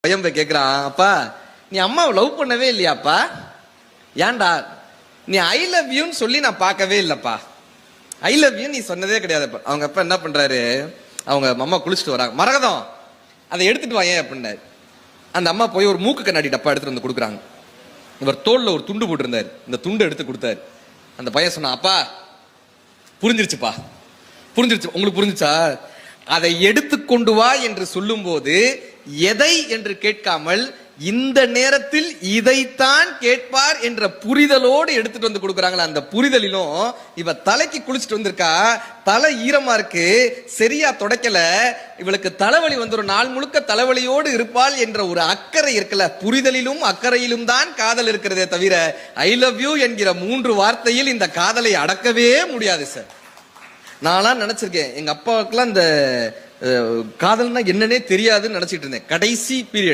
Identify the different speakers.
Speaker 1: பையன் போய் கேட்கிறான், அப்பா நீ அம்மாவை லவ் பண்ணவே இல்லையாப்பா? ஏன்டா? நீ ஐ லவ் யூன்னு சொல்லி நான் பார்க்கவே இல்லப்பா. ஐ லவ் யூ நீ சொன்னதே கிடையாது. அவங்க அப்பா என்ன பண்றாரு, அவங்க அம்மா குளிச்சுட்டு வராங்க, மரகதம் அதை எடுத்துட்டு வாங்க அப்படின்னாரு. அந்த அம்மா போய் ஒரு மூக்கு கண்ணாடி டப்பா எடுத்துட்டு வந்து கொடுக்குறாங்க. இவர் தோல்ல ஒரு துண்டு போட்டிருந்தாரு, இந்த துண்டு எடுத்து கொடுத்தாரு. அந்த பையன் சொன்னா, அப்பா புரிஞ்சிருச்சுப்பா, புரிஞ்சிருச்சு. உங்களுக்கு புரிஞ்சுச்சா? அதை எடுத்துக்கொண்டு வா என்று சொல்லும் போது எதை என்று கேட்காமல் இந்த நேரத்தில் இதைத்தான் கேட்பார் என்ற புரிதலோடு எடுத்துட்டு வந்து கொடுக்குறாங்களா. அந்த புரிதலிலும் இவ தலைக்கு குளிச்சுட்டு வந்திருக்கா, தலை ஈரமா இருக்கு, சரியா தொடக்கல, இவளுக்கு தலைவலி வந்துடும், நாள் முழுக்க தலைவலியோடு இருப்பாள் என்ற ஒரு அக்கறை இருக்குல்ல. புரிதலிலும் அக்கறையிலும் தான் காதல் இருக்கிறதே தவிர ஐ லவ் யூ என்கிற 3 வார்த்தையில் இந்த காதலை அடக்கவே முடியாது சார். நான்லாம் நினைச்சிருக்கேன், எங்க அப்பாவுக்குலாம் இந்த காதல்னா என்னன்னே தெரியாதுன்னு நினைச்சிட்டு இருந்தேன். கடைசி பீரியட்